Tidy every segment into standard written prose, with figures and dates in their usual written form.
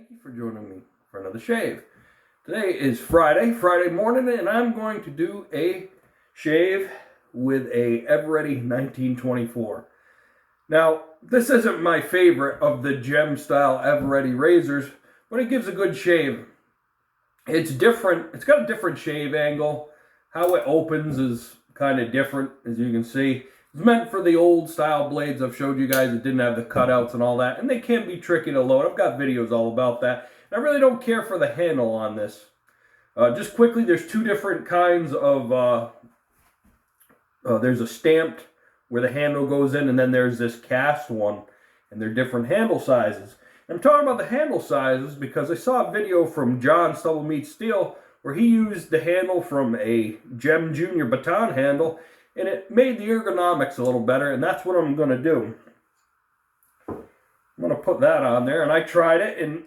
Thank you for joining me for another shave. Today is Friday morning, and I'm going to do a shave with a Eveready 1924. Now, this isn't my favorite of the gem style Eveready razors, but it gives a good shave. It's different. It's got a different shave angle. How it opens is kind of different, as you can see. It's meant for the old style blades I've showed you guys that didn't have the cutouts and all that, and they can be tricky to load. I've got videos all about that. I really don't care for the handle on this. Just quickly, there's two different kinds of, there's a stamped where the handle goes in, and then there's this cast one, and they're different handle sizes. And I'm talking about the handle sizes because I saw a video from John Stubble Meets Steel where he used the handle from a Gem Junior baton handle, and it made the ergonomics a little better, and that's what I'm going to do. I'm going to put that on there, and I tried it, and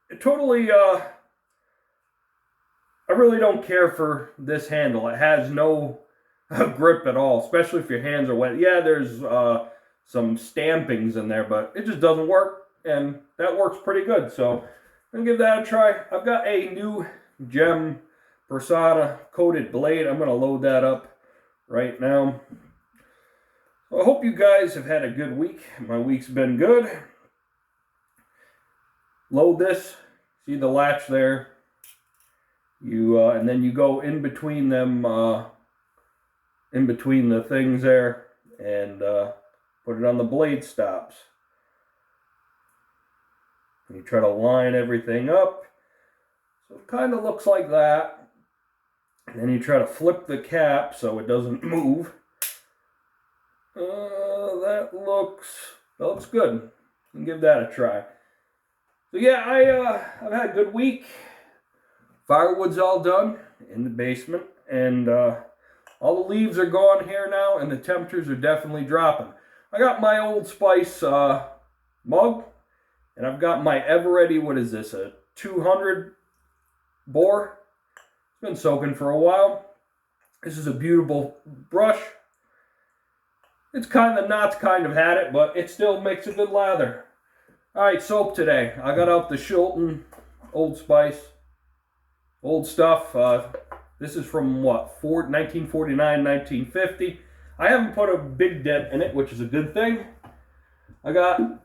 it totally, I really don't care for this handle. It has no grip at all, especially if your hands are wet. Yeah, there's some stampings in there, but it just doesn't work, and that works pretty good, so I'm going to give that a try. I've got a new Gem Persona coated blade. I'm going to load that up right now. So I hope you guys have had a good week. My week's been good. Load this. See the latch there? And then you go in between them, in between the things there, and put it on the blade stops. And you try to line everything up. So it kind of looks like that. And then you try to flip the cap so it doesn't move. That looks good. You can give that a try. So yeah, I've had a good week. Firewood's all done in the basement, and all the leaves are gone here now, and the temperatures are definitely dropping. I got my Old Spice mug, and I've got my Eveready, what is this, a 200 bore? It's been soaking for a while. This is a beautiful brush. It's the knots kind of had it, but it still makes a good lather. Alright, soap today. I got out the Shilton Old Spice. Old stuff. This is from what? 1949, 1950. I haven't put a big dent in it, which is a good thing. I got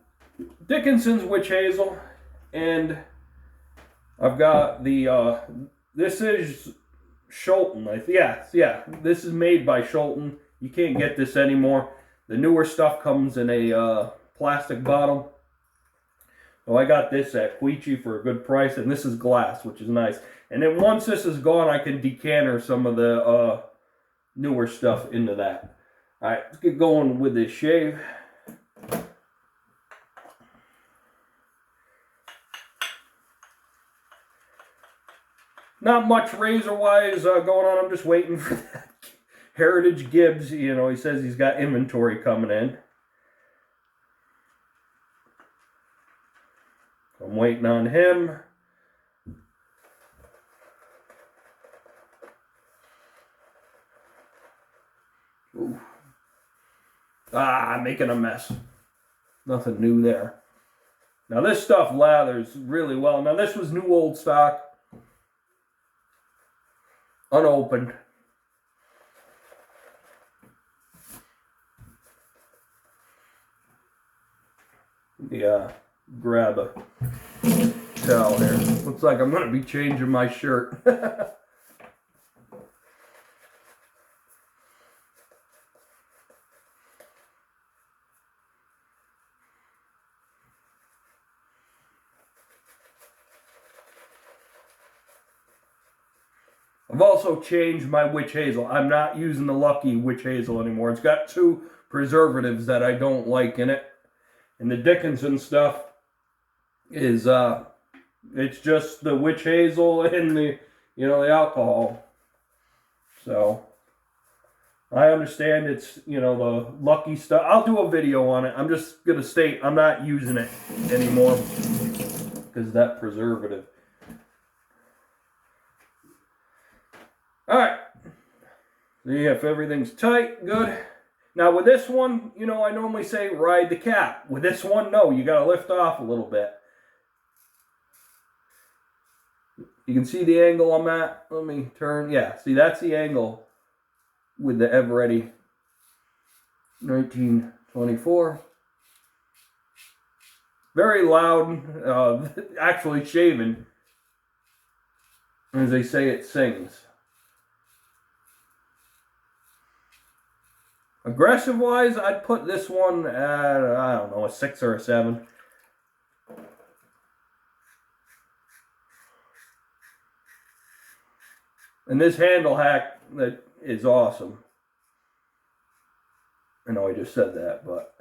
Dickinson's Witch Hazel, and I've got the, this is Shilton. Yeah, this is made by Shilton. You can't get this anymore. The newer stuff comes in a plastic bottle. So I got this at Queechee for a good price, and this is glass, which is nice. And then once this is gone, I can decanter some of the newer stuff into that. All right, let's get going with this shave. Not much razor-wise going on. I'm just waiting for that Heritage Gibbs. You know, he says he's got inventory coming in. I'm waiting on him. Ooh. Making a mess. Nothing new there. Now this stuff lathers really well. Now this was new old stock. Unopened. Yeah, grab a towel here. Looks like I'm going to be changing my shirt. I've also changed my Witch Hazel. I'm not using the Lucky Witch Hazel anymore. It's got 2 preservatives that I don't like in it. And the Dickinson stuff is, it's just the Witch Hazel and the, the alcohol. So, I understand it's, the Lucky stuff. I'll do a video on it. I'm just going to state I'm not using it anymore because of that preservative. Alright, see if everything's tight, good. Now with this one, I normally say ride the cap. With this one, no, you got to lift off a little bit. You can see the angle I'm at. Let me turn. Yeah, see, that's the angle with the Eveready 1924. Very loud, actually shaving. As they say, it sings. Aggressive wise, I'd put this one at, I don't know, a 6 or a 7. And this handle hack that is awesome. I know I just said that, but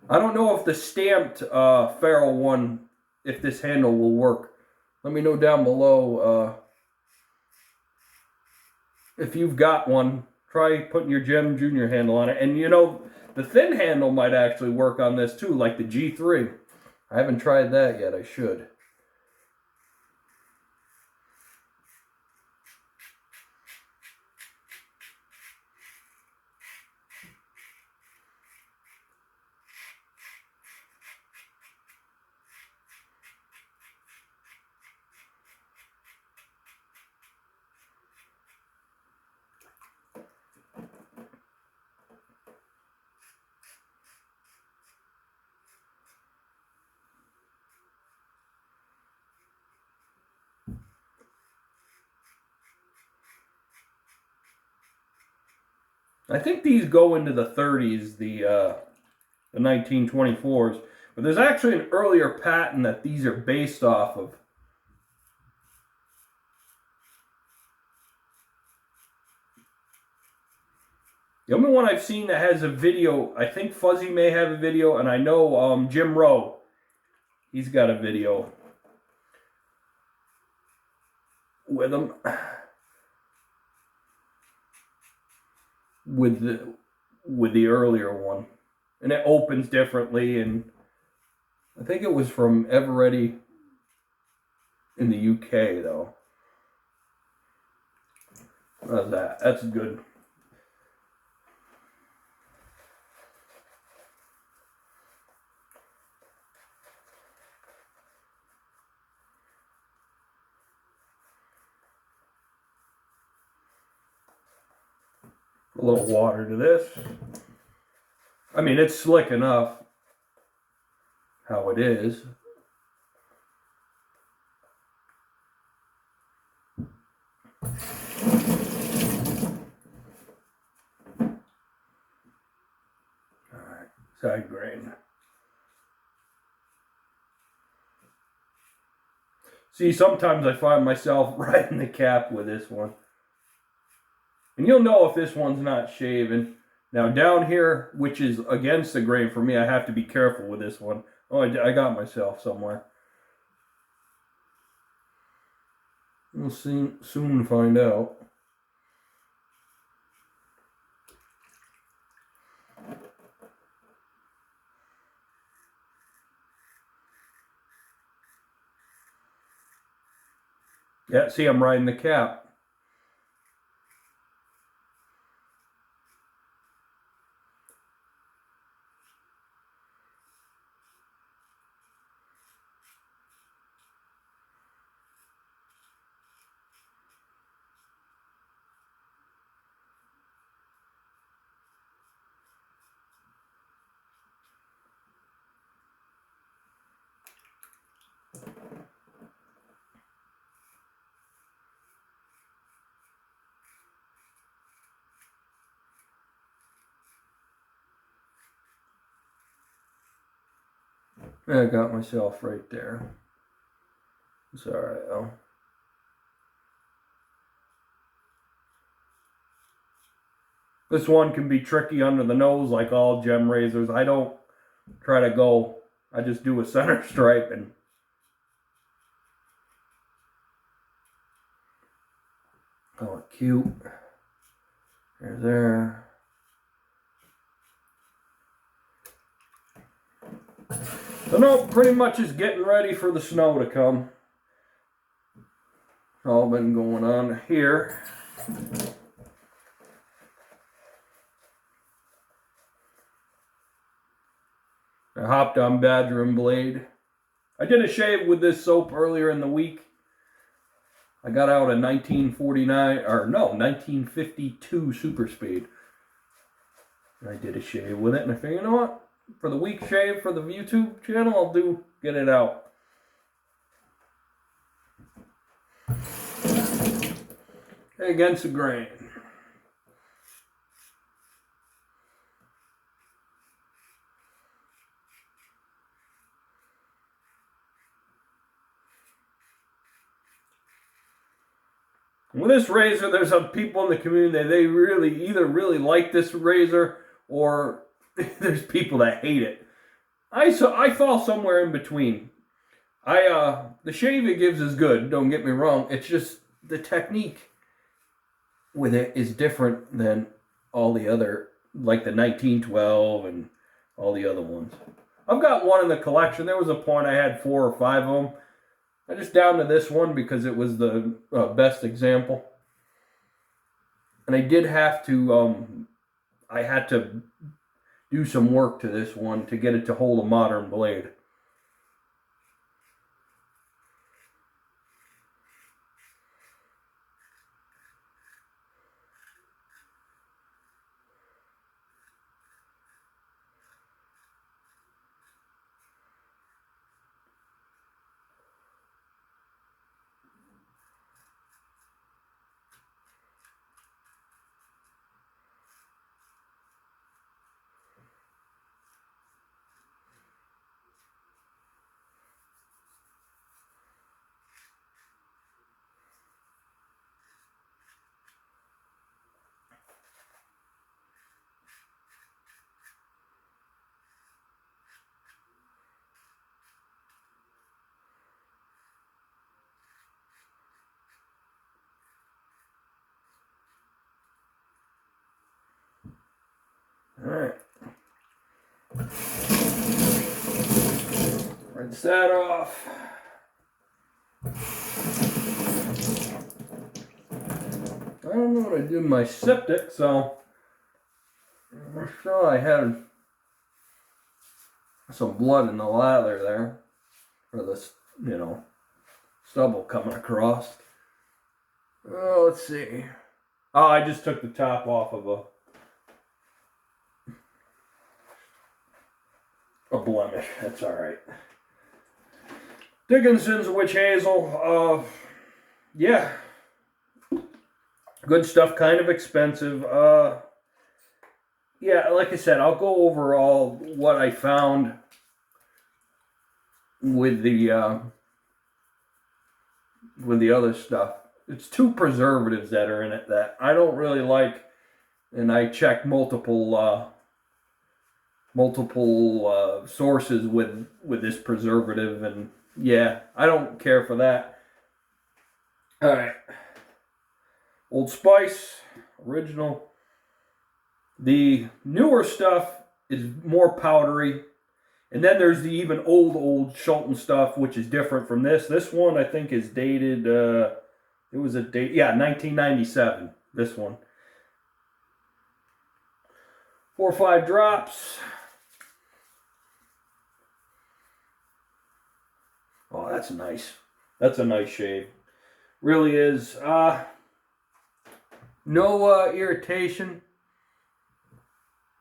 I don't know if the stamped ferrule one, if this handle will work. Let me know down below if you've got one. Try putting your Gem Junior handle on it. And you know, the thin handle might actually work on this too, like the G3. I haven't tried that yet. I should. I think these go into the 30s, the 1924s. But there's actually an earlier patent that these are based off of. The only one I've seen that has a video, I think Fuzzy may have a video, and I know Jim Rowe, he's got a video with them. With the earlier one. And it opens differently, and I think it was from Eveready in the UK though. How's that? That's good. A little water to this. I mean, it's slick enough how it is. Alright, side grain. See, sometimes I find myself riding the cap with this one. And you'll know if this one's not shaven. Now down here, which is against the grain for me, I have to be careful with this one. Oh, I got myself somewhere. We'll soon find out. Yeah, see, I'm riding the cap. I got myself right there. It's alright though. This one can be tricky under the nose like all gem razors. I don't try to go, I just do a center stripe and oh, cute. There's there. So no, pretty much is getting ready for the snow to come. It's all been going on here. I hopped on Badger and Blade. I did a shave with this soap earlier in the week. I got out a 1952 Super Speed. I did a shave with it, and I figured, you know what? For the week shave for the YouTube channel, I'll get it out. Against the grain. With this razor, there's some people in the community that they either really like this razor or there's people that hate it. I fall somewhere in between. The shave it gives is good, don't get me wrong. It's just the technique with it is different than all the other, like the 1912 and all the other ones. I've got one in the collection. There was a point I had 4 or 5 of them. I just down to this one because it was the best example. And I did have to, I had to do some work to this one to get it to hold a modern blade. Alright. Rinse that off. I don't know what I did with my septic, so I'm sure I had some blood in the lather there. Or this, stubble coming across. Oh, let's see. Oh, I just took the top off of a blemish. That's all right. Dickinson's Witch Hazel. Yeah. Good stuff. Kind of expensive. Yeah, like I said, I'll go over all what I found with the other stuff. It's 2 preservatives that are in it that I don't really like, and I checked multiple sources with this preservative, and yeah, I don't care for that. All right, Old Spice original. The newer stuff is more powdery, and then there's the even old Shulton stuff, which is different from this. This one I think is dated. It was a date, yeah, 1997. This one. 4 or 5 drops. Oh, that's nice. That's a nice shave. Really is. No irritation.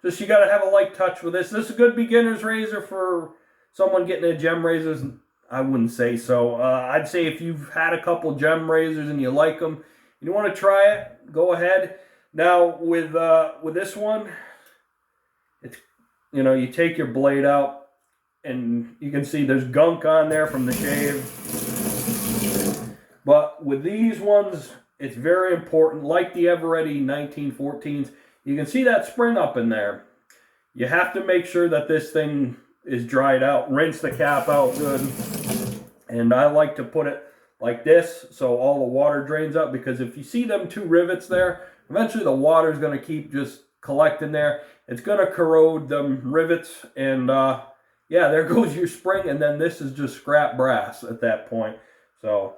Just you got to have a light touch with this. This is a good beginner's razor for someone getting a gem razors. I wouldn't say so. I'd say if you've had a couple gem razors and you like them, you want to try it, go ahead. Now with this one, it's you take your blade out and you can see there's gunk on there from the shave. But with these ones, it's very important. Like the Eveready 1914s, you can see that spring up in there. You have to make sure that this thing is dried out. Rinse the cap out good. And I like to put it like this so all the water drains up, because if you see them 2 rivets there, eventually the water is going to keep just collecting there. It's going to corrode them rivets, and yeah, there goes your spring, and then this is just scrap brass at that point. So,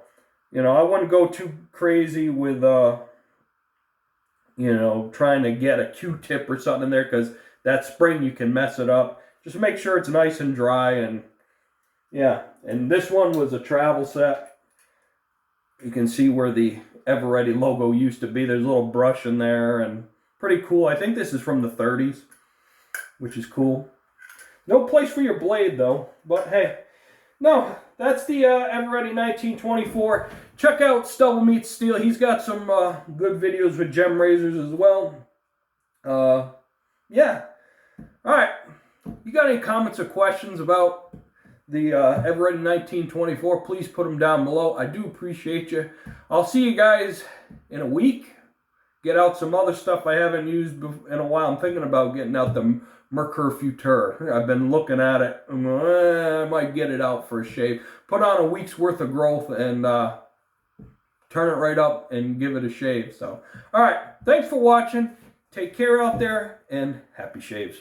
I wouldn't go too crazy with trying to get a Q-tip or something in there, because that spring you can mess it up. Just make sure it's nice and dry, and Yeah, and this one was a travel set. You can see where the Eveready logo used to be. There's a little brush in there, and pretty cool. I think this is from the 30s, which is cool. No place for your blade, though. But hey, no, that's the Eveready 1924. Check out Stubble Meets Steel. He's got some good videos with gem razors as well. Yeah. All right. You got any comments or questions about the Eveready 1924, please put them down below. I do appreciate you. I'll see you guys in a week. Get out some other stuff I haven't used in a while. I'm thinking about getting out the Merkur Futur. I've been looking at it. I might get it out for a shave. Put on a week's worth of growth and turn it right up and give it a shave. So, all right. Thanks for watching. Take care out there and happy shaves.